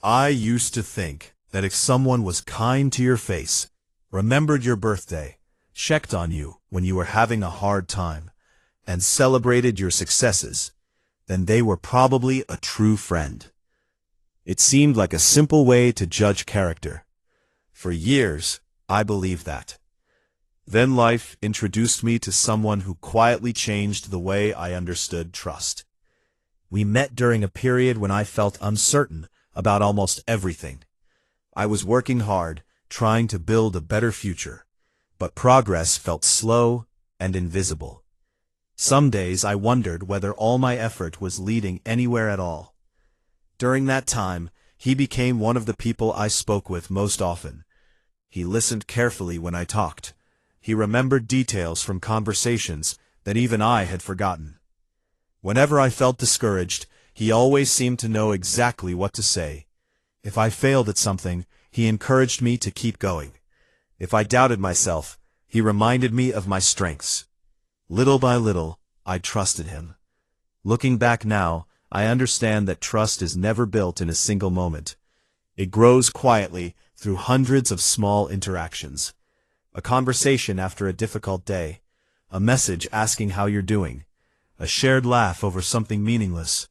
I used to think that if someone was kind to your face, remembered your birthday, checked on you when you were having a hard time, and celebrated your successes, then they were probably a true friend. It seemed like a simple way to judge character. For years, I believed that. Then life introduced me to someone who quietly changed the way I understood trust. We met during a period when I felt uncertain about almost everything. I was working hard, trying to build a better future, but progress felt slow and invisible. Some days I wondered whether all my effort was leading anywhere at all. During that time, he became one of the people I spoke with most often. He listened carefully when I talked. He remembered details from conversations that even I had forgotten. Whenever I felt discouraged, he always seemed to know exactly what to say. If I failed at something, he encouraged me to keep going. If I doubted myself, he reminded me of my strengths. Little by little, I trusted him. Looking back now, I understand that trust is never built in a single moment. It grows quietly through hundreds of small interactions. A conversation after a difficult day, a message asking how you're doing, a shared laugh over something meaningless.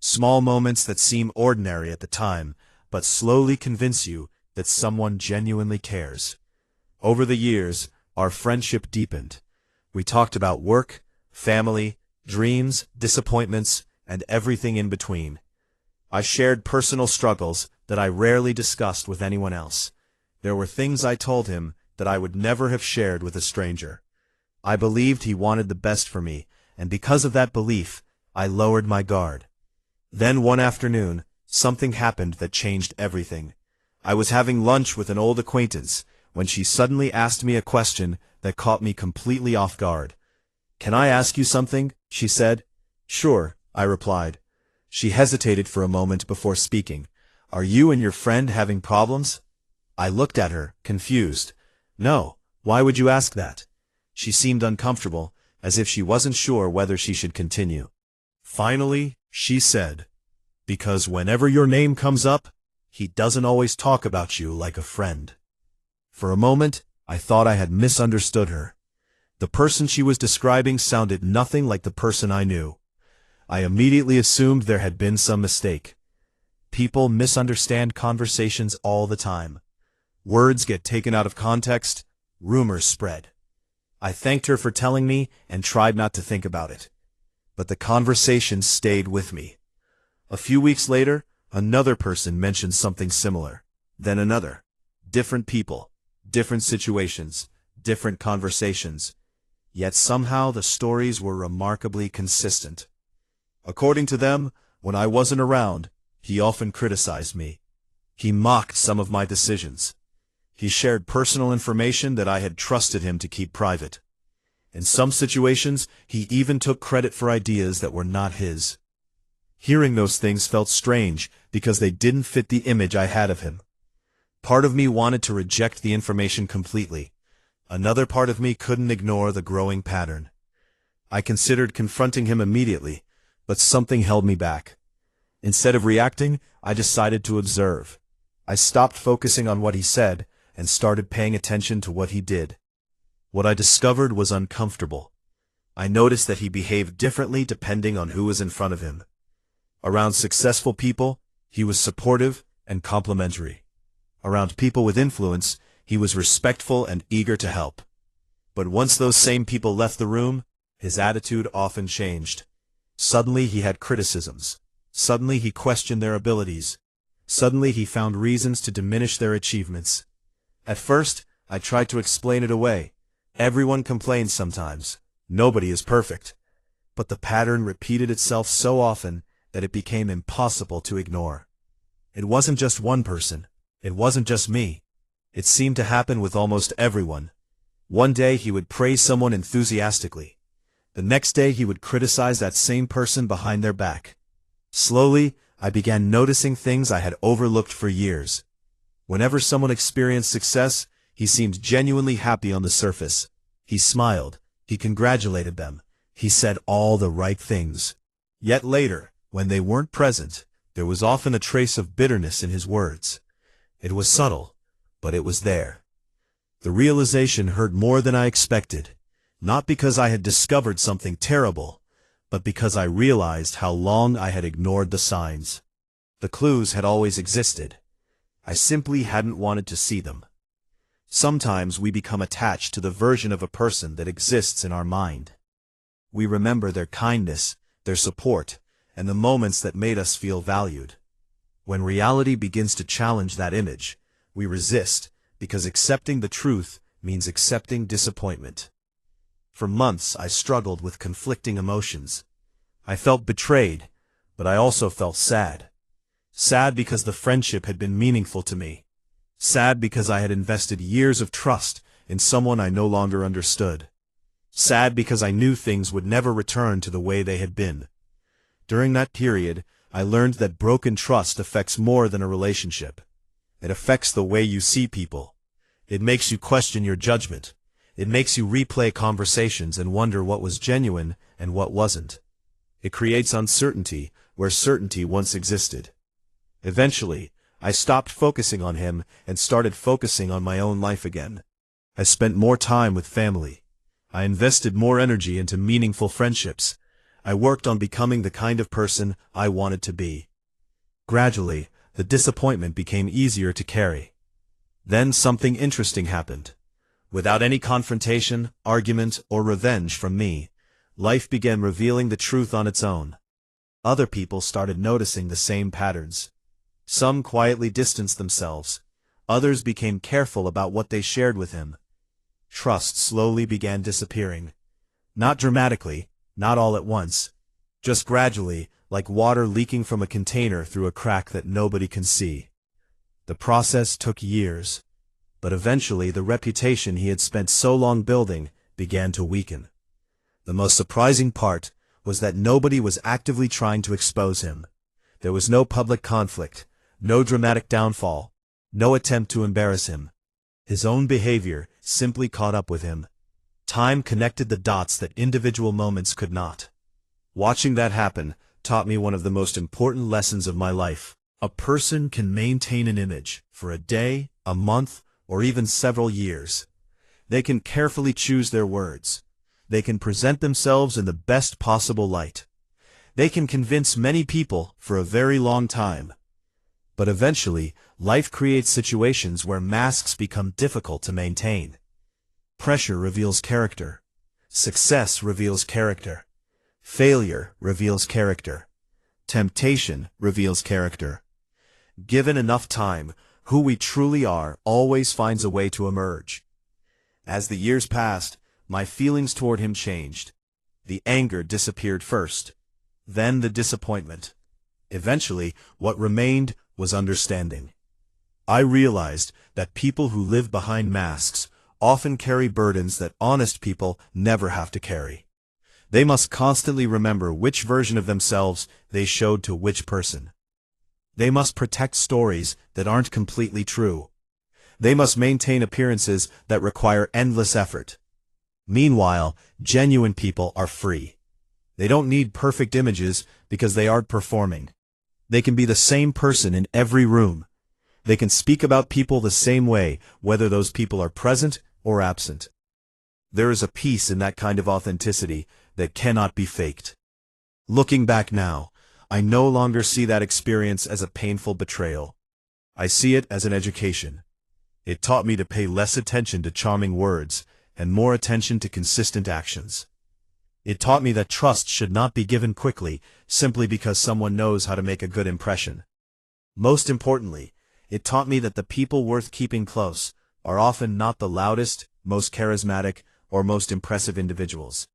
Small moments that seem ordinary at the time, but slowly convince you that someone genuinely cares. Over the years, our friendship deepened. We talked about work, family, dreams, disappointments, and everything in between. I shared personal struggles that I rarely discussed with anyone else. There were things I told him that I would never have shared with a stranger. I believed he wanted the best for me, and because of that belief, I lowered my guard. Then one afternoon, something happened that changed everything. I was having lunch with an old acquaintance when she suddenly asked me a question that caught me completely off guard. "Can I ask you something?" she said. "Sure," I replied. She hesitated for a moment before speaking. "Are you and your friend having problems?" I looked at her, confused. "No, why would you ask that?" She seemed uncomfortable, as if she wasn't sure whether she should continue. Finally, she said, "Because whenever your name comes up, he doesn't always talk about you like a friend." For a moment, I thought I had misunderstood her. The person she was describing sounded nothing like the person I knew. I immediately assumed there had been some mistake. People misunderstand conversations all the time. Words get taken out of context, rumors spread. I thanked her for telling me and tried not to think about it. But the conversation stayed with me. A few weeks later, another person mentioned something similar. Then another. Different people, different situations, different conversations. Yet somehow the stories were remarkably consistent. According to them, when I wasn't around, he often criticized me. He mocked some of my decisions. He shared personal information that I had trusted him to keep private. In some situations, he even took credit for ideas that were not his. Hearing those things felt strange because they didn't fit the image I had of him. Part of me wanted to reject the information completely. Another part of me couldn't ignore the growing pattern. I considered confronting him immediately, but something held me back. Instead of reacting, I decided to observe. I stopped focusing on what he said and started paying attention to what he did. What I discovered was uncomfortable. I noticed that he behaved differently depending on who was in front of him. Around successful people, he was supportive and complimentary. Around people with influence, he was respectful and eager to help. But once those same people left the room, his attitude often changed. Suddenly he had criticisms. Suddenly he questioned their abilities. Suddenly he found reasons to diminish their achievements. At first, I tried to explain it away. Everyone complains sometimes. Nobody is perfect. But the pattern repeated itself so often that it became impossible to ignore. It wasn't just one person. It wasn't just me. It seemed to happen with almost everyone. One day he would praise someone enthusiastically. The next day he would criticize that same person behind their back. Slowly, I began noticing things I had overlooked for years. Whenever someone experienced success, he seemed genuinely happy on the surface. He smiled. He congratulated them. He said all the right things. Yet later, when they weren't present, There was often a trace of bitterness in his words. It was subtle, but it was there. The realization hurt more than I expected, not because I had discovered something terrible, but because I realized how long I had ignored the signs. The clues had always existed. I simply hadn't wanted to see them. Sometimes we become attached to the version of a person that exists in our mind. We remember their kindness, their support, and the moments that made us feel valued. When reality begins to challenge that image, we resist, because accepting the truth means accepting disappointment. For months I struggled with conflicting emotions. I felt betrayed, but I also felt sad. Sad because the friendship had been meaningful to me. Sad because I had invested years of trust in someone I no longer understood. Sad because I knew things would never return to the way they had been. During that period, I learned that broken trust affects more than a relationship. It affects the way you see people. It makes you question your judgment. It makes you replay conversations and wonder what was genuine and what wasn't. It creates uncertainty where certainty once existed. Eventually, I stopped focusing on him and started focusing on my own life again. I spent more time with family. I invested more energy into meaningful friendships. I worked on becoming the kind of person I wanted to be. Gradually, the disappointment became easier to carry. Then something interesting happened. Without any confrontation, argument, or revenge from me, life began revealing the truth on its own. Other people started noticing the same patterns. Some quietly distanced themselves. Others became careful about what they shared with him. Trust slowly began disappearing. Not dramatically, not all at once. Just gradually, like water leaking from a container through a crack that nobody can see. The process took years, but eventually the reputation he had spent so long building began to weaken. The most surprising part was that nobody was actively trying to expose him. There was no public conflict, no dramatic downfall, no attempt to embarrass him. His own behavior simply caught up with him. Time connected the dots that individual moments could not. Watching that happen taught me one of the most important lessons of my life. A person can maintain an image for a day, a month, or even several years. They can carefully choose their words. They can present themselves in the best possible light. They can convince many people for a very long time. But eventually, life creates situations where masks become difficult to maintain. Pressure reveals character. Success reveals character. Failure reveals character. Temptation reveals character. Given enough time, who we truly are always finds a way to emerge. As the years passed, my feelings toward him changed. The anger disappeared first, then the disappointment. Eventually, what remained was understanding. I realized that people who live behind masks often carry burdens that honest people never have to carry. They must constantly remember which version of themselves they showed to which person. They must protect stories that aren't completely true. They must maintain appearances that require endless effort. Meanwhile, genuine people are free. They don't need perfect images because they aren't performing. They can be the same person in every room. They can speak about people the same way, whether those people are present or absent. There is a peace in that kind of authenticity that cannot be faked. Looking back now, I no longer see that experience as a painful betrayal. I see it as an education. It taught me to pay less attention to charming words and more attention to consistent actions. It taught me that trust should not be given quickly simply because someone knows how to make a good impression. Most importantly, it taught me that the people worth keeping close are often not the loudest, most charismatic, or most impressive individuals.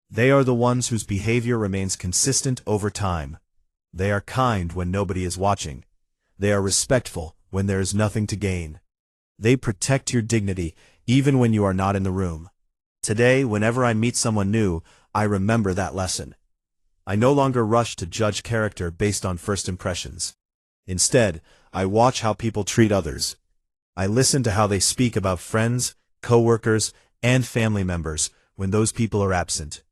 They are the ones whose behavior remains consistent over time. They are kind when nobody is watching. They are respectful when there is nothing to gain. They protect your dignity even when you are not in the room. Today, whenever I meet someone new, I remember that lesson. I no longer rush to judge character based on first impressions. Instead, I watch how people treat others. I listen to how they speak about friends, coworkers, and family members when those people are absent.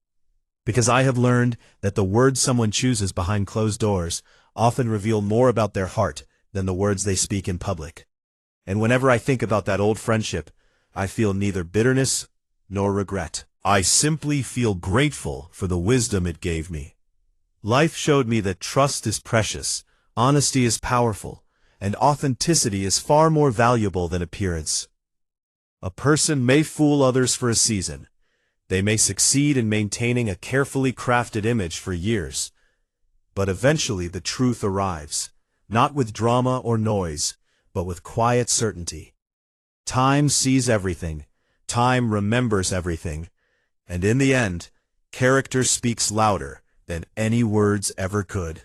Because I have learned that the words someone chooses behind closed doors often reveal more about their heart than the words they speak in public. And whenever I think about that old friendship, I feel neither bitterness nor regret. I simply feel grateful for the wisdom it gave me. Life showed me that trust is precious, honesty is powerful, and authenticity is far more valuable than appearance. A person may fool others for a season. They may succeed in maintaining a carefully crafted image for years. But eventually the truth arrives, not with drama or noise, but with quiet certainty. Time sees everything, time remembers everything, and in the end, character speaks louder than any words ever could.